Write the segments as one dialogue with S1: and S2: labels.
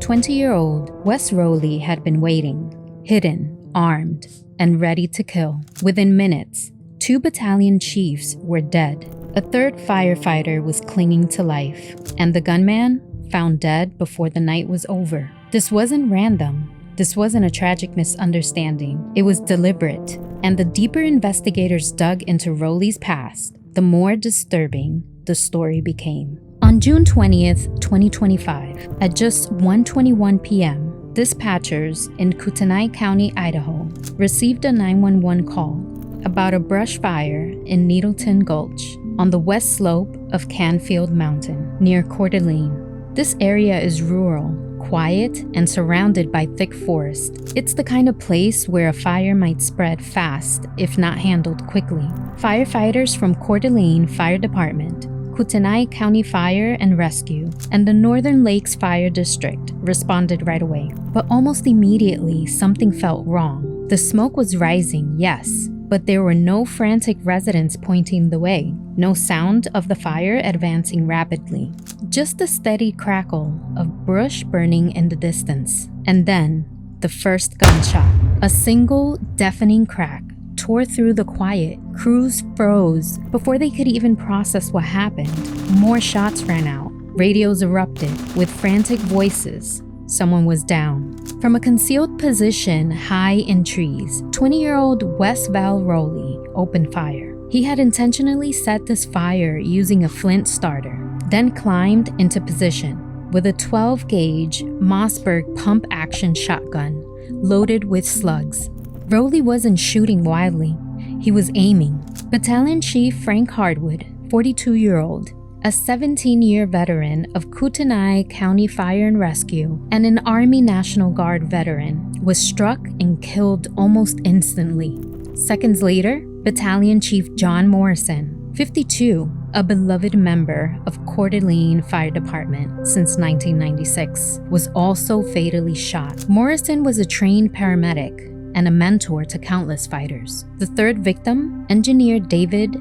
S1: 20-year-old Wess Roley had been waiting, hidden, armed, and ready to kill. Within minutes, 2 battalion chiefs were dead. A third firefighter was clinging to life, and the gunman found dead before the night was over. This wasn't random. This wasn't a tragic misunderstanding. It was deliberate, and the deeper investigators dug into Roley's past, the more disturbing the story became. On June 20th, 2025, at just 1:21 p.m., dispatchers in Kootenai County, Idaho, received a 911 call about a brush fire in Needleton Gulch on the west slope of Canfield Mountain, near Coeur d'Alene. This area is rural, quiet, and surrounded by thick forest. It's the kind of place where a fire might spread fast if not handled quickly. Firefighters from Coeur d'Alene Fire Department, Kootenai County Fire and Rescue, and the Northern Lakes Fire District responded right away. But almost immediately, something felt wrong. The smoke was rising, yes, but there were no frantic residents pointing the way, no sound of the fire advancing rapidly, just a steady crackle of brush burning in the distance. And then, the first gunshot. A single, deafening crack tore through the quiet. Crews froze before they could even process what happened. More shots rang out. Radios erupted with frantic voices. Someone was down. From a concealed position high in trees, 20-year-old Wess Roley opened fire. He had intentionally set this fire using a flint starter, then climbed into position with a 12-gauge Mossberg pump-action shotgun loaded with slugs. Roley wasn't shooting wildly. He was aiming. Battalion Chief Frank Harwood, 42-year-old, a 17-year veteran of Kootenai County Fire and Rescue and an Army National Guard veteran, was struck and killed almost instantly. Seconds later, Battalion Chief John Morrison, 52, a beloved member of Coeur d'Alene Fire Department since 1996, was also fatally shot. Morrison was a trained paramedic and a mentor to countless fighters. The third victim, engineer Dave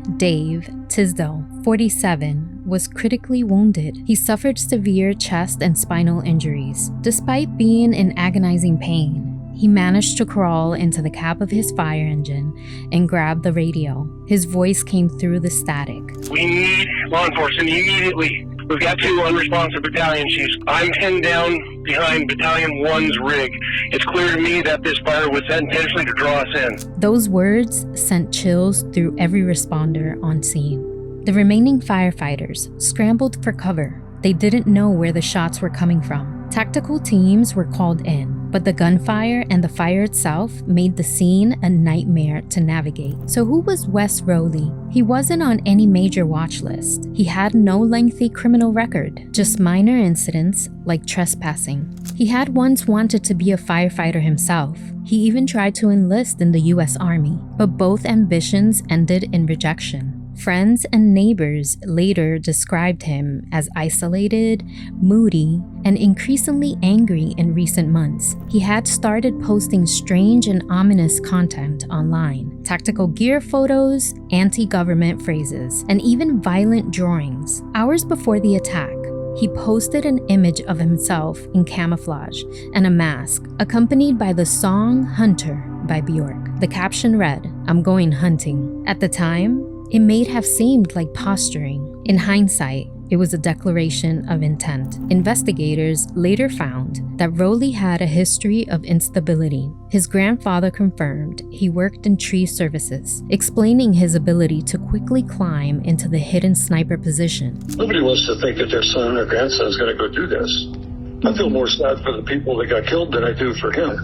S1: Tysdal, 47, was critically wounded. He suffered severe chest and spinal injuries. Despite being in agonizing pain, he managed to crawl into the cab of his fire engine and grab the radio. His voice came through the static.
S2: "We need law enforcement immediately. We've got 2 unresponsive battalion chiefs. I'm pinned down behind Battalion 1's rig. It's clear to me that this fire was set intentionally to draw us in."
S1: Those words sent chills through every responder on scene. The remaining firefighters scrambled for cover. They didn't know where the shots were coming from. Tactical teams were called in, but the gunfire and the fire itself made the scene a nightmare to navigate. So who was Wess Roley? He wasn't on any major watch list. He had no lengthy criminal record, just minor incidents like trespassing. He had once wanted to be a firefighter himself. He even tried to enlist in the U.S. Army, but both ambitions ended in rejection. Friends and neighbors later described him as isolated, moody, and increasingly angry in recent months. He had started posting strange and ominous content online, tactical gear photos, anti-government phrases, and even violent drawings. Hours before the attack, he posted an image of himself in camouflage and a mask, accompanied by the song Hunter by Bjork. The caption read, "I'm going hunting." At the time, it may have seemed like posturing. In hindsight, it was a declaration of intent. Investigators later found that Roley had a history of instability. His grandfather confirmed he worked in tree services, explaining his ability to quickly climb into the hidden sniper position.
S3: Nobody wants to think that their son or grandson is going to go do this. I feel more sad for the people that got killed than I do for him,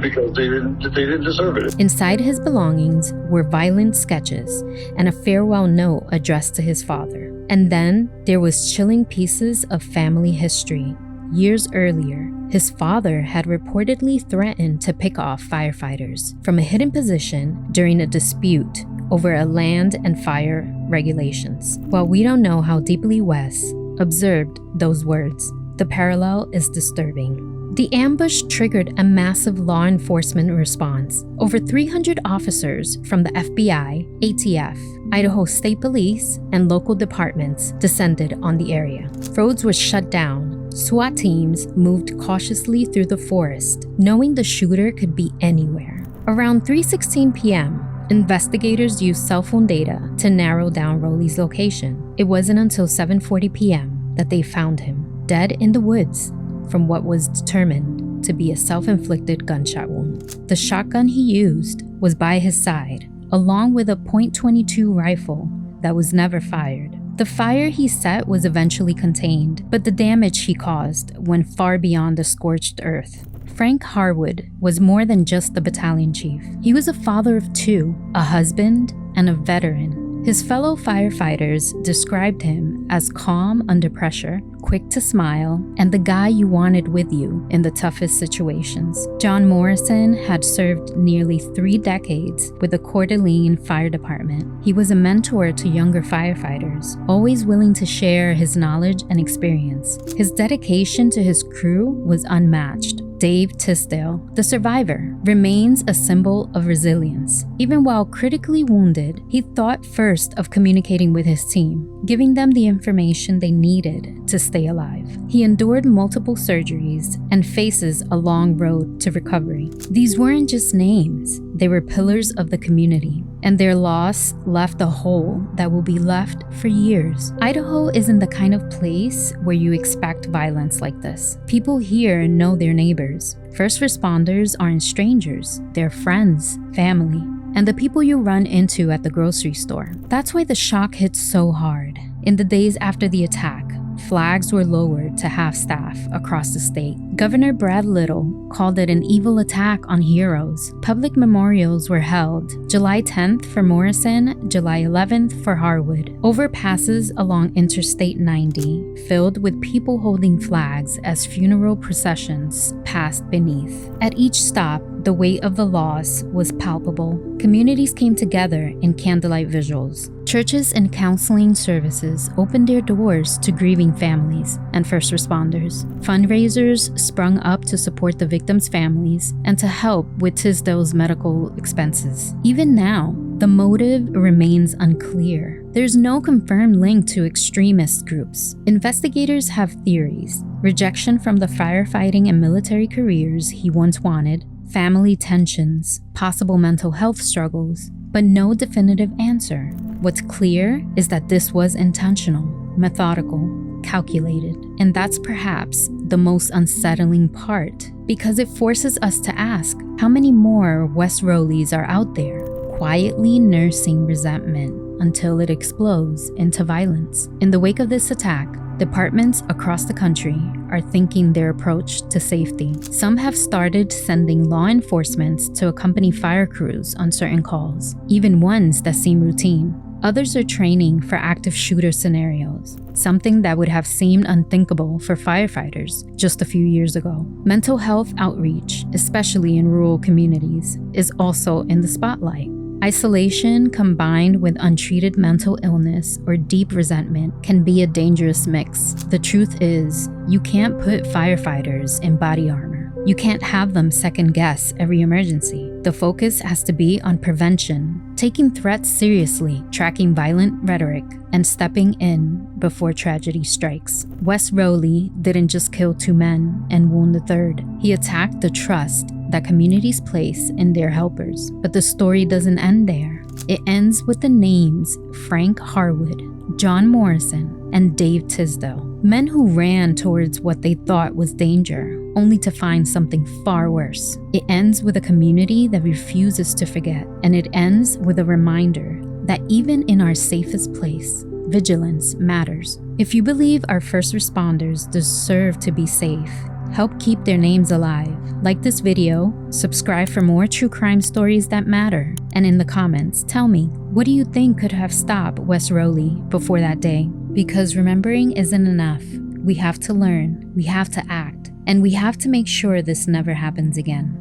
S3: because they didn't deserve it.
S1: Inside his belongings were violent sketches and a farewell note addressed to his father. And then there was chilling pieces of family history. Years earlier, his father had reportedly threatened to pick off firefighters from a hidden position during a dispute over a land and fire regulations. While we don't know how deeply Wess observed those words, the parallel is disturbing. The ambush triggered a massive law enforcement response. Over 300 officers from the FBI, ATF, Idaho State Police, and local departments descended on the area. Roads were shut down, SWAT teams moved cautiously through the forest, knowing the shooter could be anywhere. Around 3:16 p.m., investigators used cell phone data to narrow down Roley's location. It wasn't until 7:40 p.m. that they found him, dead in the woods, from what was determined to be a self-inflicted gunshot wound. The shotgun he used was by his side, along with a .22 rifle that was never fired. The fire he set was eventually contained, but the damage he caused went far beyond the scorched earth. Frank Harwood was more than just the battalion chief. He was a father of two, a husband, and a veteran. His fellow firefighters described him as calm under pressure, quick to smile, and the guy you wanted with you in the toughest situations. John Morrison had served nearly 3 decades with the Coeur d'Alene Fire Department. He was a mentor to younger firefighters, always willing to share his knowledge and experience. His dedication to his crew was unmatched. Dave Tysdal, the survivor, remains a symbol of resilience. Even while critically wounded, he thought first of communicating with his team, giving them the information they needed to stay alive. He endured multiple surgeries and faces a long road to recovery. These weren't just names, they were pillars of the community, and their loss left a hole that will be left for years. Idaho isn't the kind of place where you expect violence like this. People here know their neighbors. First responders aren't strangers, they're friends, family, and the people you run into at the grocery store. That's why the shock hits so hard. In the days after the attack, flags were lowered to half-staff across the state. Governor Brad Little called it an evil attack on heroes. Public memorials were held, July 10th for Morrison, July 11th for Harwood. Overpasses along Interstate 90 filled with people holding flags as funeral processions passed beneath. At each stop, the weight of the loss was palpable. Communities came together in candlelight visuals. Churches and counseling services opened their doors to grieving families and first responders. Fundraisers sprung up to support the victims' families and to help with Tysdal's medical expenses. Even now, the motive remains unclear. There's no confirmed link to extremist groups. Investigators have theories: rejection from the firefighting and military careers he once wanted, family tensions, possible mental health struggles, but no definitive answer. What's clear is that this was intentional, methodical, calculated, and that's perhaps the most unsettling part, because it forces us to ask, how many more Wess Roleys are out there, quietly nursing resentment until it explodes into violence? In the wake of this attack, departments across the country are thinking their approach to safety. Some have started sending law enforcement to accompany fire crews on certain calls, even ones that seem routine. Others are training for active shooter scenarios, something that would have seemed unthinkable for firefighters just a few years ago. Mental health outreach, especially in rural communities, is also in the spotlight. Isolation combined with untreated mental illness or deep resentment can be a dangerous mix. The truth is, you can't put firefighters in body armor. You can't have them second guess every emergency. The focus has to be on prevention, taking threats seriously, tracking violent rhetoric, and stepping in before tragedy strikes. Wess Roley didn't just kill 2 men and wound a third. He attacked the trust that communities place in their helpers. But the story doesn't end there. It ends with the names Frank Harwood, John Morrison, and Dave Tysdal. Men who ran towards what they thought was danger, only to find something far worse. It ends with a community that refuses to forget, and it ends with a reminder that even in our safest place, vigilance matters. If you believe our first responders deserve to be safe, help keep their names alive. Like this video, subscribe for more true crime stories that matter, and in the comments, tell me, what do you think could have stopped Wess Roley before that day? Because remembering isn't enough. We have to learn, we have to act, and we have to make sure this never happens again.